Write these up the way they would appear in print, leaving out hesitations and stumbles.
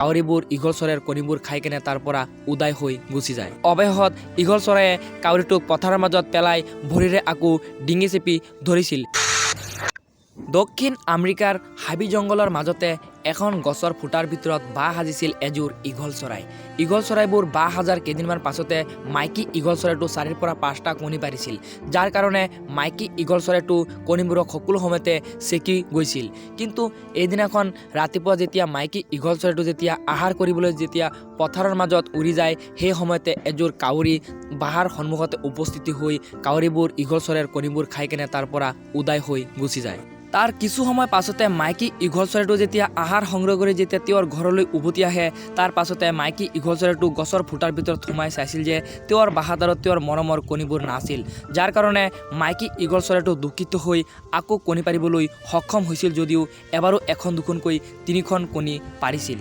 কাউৰীবোৰ eagle চৰাইৰ কণীবোৰ খাই কেনে তাৰ পৰা উদাই হৈ গুচি যায়। অৱশেষত ঈগল চৰায়ে কাউৰীটোক পথাৰৰ মাজত পেলাই ভৰিৰে আকৌ ডিঙি চেপি ধৰিছিল। দক্ষিণ আমেৰিকাৰ হাবি জংঘলৰ মাজতে এখন গছৰ ফুটাৰ ভিতৰত বাহ সাজিছিল এযোৰ ঈগল চৰাই। ঈগল চৰাইবোৰ বাহ সাজাৰ কেইদিনমান পাছতে মাইকী ঈগল চৰাইটো 4ৰ পৰা 5টা কণী পাৰিছিল, যাৰ কাৰণে মাইকী ঈগল চৰাইটো কণীবোৰক সকলো সময়তে চেকি গৈছিল। কিন্তু এদিনাখন ৰাতিপুৱা যেতিয়া মাইকী ঈগল চৰাইটো যেতিয়া আহাৰ কৰিবলৈ যেতিয়া পথাৰৰ মাজত উৰি যায়, সেই সময়তে এযোৰ কাউৰী বাহাৰ সন্মুখতে উপস্থিত হৈ কাউৰীবোৰ ঈগল চৰাইৰ কণীবোৰ খাই কেনে তাৰ পৰা উদাই হৈ গুচি যায়। তাৰ কিছু সময় পাছতে মাইকী ঈগল চৰাইটো যেতিয়া আহাৰ সংগ্ৰহ কৰি যেতিয়া তেওঁৰ ঘৰলৈ উভতি আহে, তাৰ পাছতে মাইকী ঈগল চৰাইটো গছৰ ফুটাৰ ভিতৰত সোমাই চাইছিল যে তেওঁৰ বাহাদাৰত তেওঁৰ মৰমৰ কণীবোৰ নাছিল, যাৰ কাৰণে মাইকী ঈগল চৰাইটো দুখিত হৈ আকৌ কণী পাৰিবলৈ সক্ষম হৈছিল, যদিও এবাৰো এখন দুখনকৈ 3খন কণী পাৰিছিল।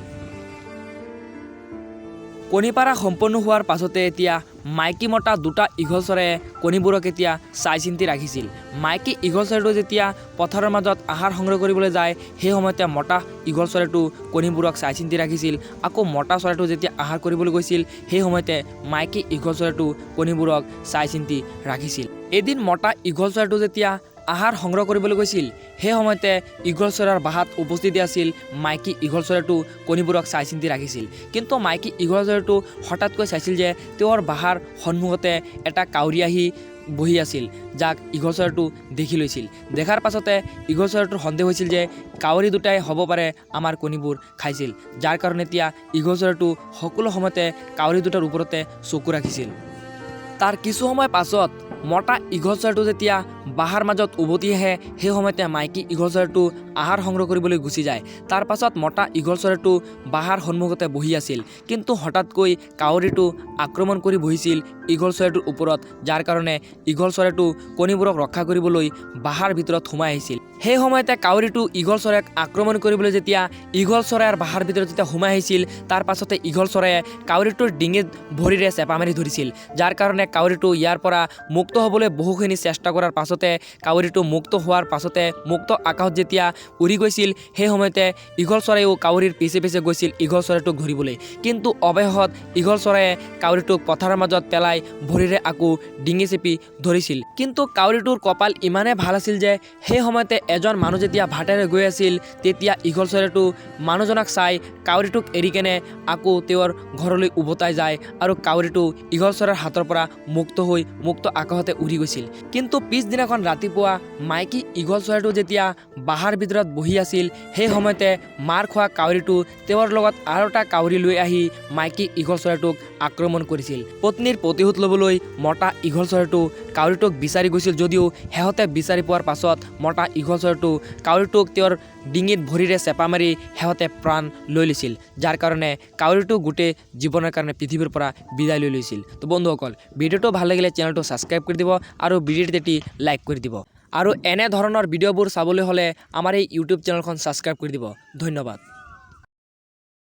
কণী পাৰা সম্পন্ন হোৱাৰ পাছতে এতিয়া মাইকী মতা 2টা ঈগল চৰায়ে কণীবোৰক এতিয়া চাই চিন্তি ৰাখিছিল। মাইকী ঈগল চৰাইটো যেতিয়া পথাৰৰ মাজত আহাৰ সংগ্ৰহ কৰিবলৈ যায়, সেই সময়তে মতা ঈগল চৰাইটো কণীবোৰক চাই চিন্তি ৰাখিছিল। আকৌ মতা চৰাইটো যেতিয়া আহাৰ কৰিবলৈ গৈছিল, সেই সময়তে মাইকী ঈগল চৰাইটো কণীবোৰক চাই চিন্তি ৰাখিছিল। এদিন মতা ঈগল চৰাইটো যেতিয়া আহাৰ সংগ্ৰহ কৰিবলৈ গৈছিল, সেই সময়তে ঈগল চৰাইৰ বাহাত উপস্থিত আছিল মাইকী ঈগল চৰাইটো কণীবোৰক চাই চিন্তি ৰাখিছিল। কিন্তু মাইকী ঈগল চৰাইটো হঠাৎকৈ চাইছিল যে তেওঁৰ বাহাৰ সন্মুখতে এটা কাউৰী আহি বহি আছিল, যাক ঈগল চৰাইটো দেখি লৈছিল। দেখাৰ পাছতে ঈগল চৰাইটোৰ সন্দেহ হৈছিল যে কাউৰী 2টাই হ'ব পাৰে আমাৰ কণীবোৰ খাইছিল, যাৰ কাৰণে এতিয়া ঈগল চৰাইটো সকলো সময়তে কাউৰী 2টাৰ ওপৰতে চকু ৰাখিছিল। তাৰ কিছু সময় পাছত মতা ঈগল চৰাইটো যেতিয়া বাহাৰ মাজত উভতি আহে, সেই সময়তে মাইকী ঈগল চৰাইটো আহাৰ সংগ্ৰহ কৰিবলৈ গুচি যায়। তাৰ পাছত মতা ঈগল চৰাইটো বাহাৰ সন্মুখতে বহি আছিল, কিন্তু হঠাৎকৈ কাউৰীটো আক্ৰমণ কৰি বহিছিল ঈগল চৰাইটোৰ ওপৰত, যাৰ কাৰণে ঈগল চৰাইটো কণীবোৰক ৰক্ষা কৰিবলৈ বাহাৰ ভিতৰত সোমাই আহিছিল। সেই সময়তে কাউৰীটো ঈগল চৰাইক আক্ৰমণ কৰিবলৈ যেতিয়া ঈগল চৰাইৰ বাহাৰ ভিতৰত যেতিয়া সোমাই আহিছিল, তাৰ পাছতে ঈগল চৰায়ে কাউৰীটোৰ ডিঙিত ভৰিৰে চেপা মাৰি ধৰিছিল, যাৰ কাৰণে কাউৰীটো ইয়াৰ পৰা মুক্ত হ'বলৈ বহুখিনি চেষ্টা কৰাৰ পাছতে কাউৰীটো মুক্ত হোৱাৰ পাছতে মুক্ত আকাশত যেতিয়া উৰি গৈছিল, সেই সময়তে ঈগল চৰাইও কাউৰীৰ পিছে পিছে গৈছিল ঈগল চৰাইটোক ধৰিবলৈ। কিন্তু অৱশেষত ঈগল চৰায়ে কাউৰীটোক পথাৰৰ মাজত পেলাই ভৰিৰে আকৌ ডিঙি চেপি ধৰিছিল। কিন্তু কাউৰীটোৰ কপাল ইমানে ভাল আছিল যে সেই সময়তে এজন মানুহ যেতিয়া ভাটেৰে গৈ আছিল, তেতিয়া ঈগল চৰাইটো মানুহজনক চাই কাউৰীটোক এৰি কেনে আকৌ তেওঁৰ ঘৰলৈ উভতাই যায় আৰু কাউৰীটো ঈগল চৰাইৰ হাতৰ পৰা মুক্ত হৈ মুক্ত আকাশতে উৰি গৈছিল। কিন্তু পিছদিনাখন ৰাতিপুৱা মাইকী ঈগল চৰাইটো যেতিয়া বাহাৰ ভিতৰত বহি আছিল, সেই সময়তে মাৰ খোৱা কাউৰীটো তেওঁৰ লগত আৰু এটা কাউৰী লৈ আহি মাইকী ঈগল চৰাইটোক আক্ৰমণ কৰিছিল। পত্নীৰ প্ৰতিশোধ ল'বলৈ মতা ঈগল চৰাইটো কাউৰীটোক বিচাৰি গৈছিল, যদিও সিহঁতে বিচাৰি পোৱাৰ পাছত মতা ঈগল চৰাইটো কাউৰীটোক তেওঁৰ ডিঙিত ভৰিৰে চেপা মাৰি সিহঁতে প্ৰাণ লৈ লৈছিল, যাৰ কাৰণে কাউৰীটো গোটেই জীৱনৰ কাৰণে পৃথিৱীৰ পৰা বিদায় লৈ লৈছিল। তো বন্ধুসকল, ভিডিঅ'টো ভাল লাগিলে চেনেলটো ছাবস্ক্ৰাইব কৰি দিব আৰু ভিডিঅ'টো এটি লাইক কৰি দিব। আৰু এনে ধৰণৰ ভিডিঅ'বোৰ চাবলৈ হ'লে আমাৰ এই ইউটিউব চেনেলখন ছাবস্ক্ৰাইব কৰি দিব। ধন্যবাদ।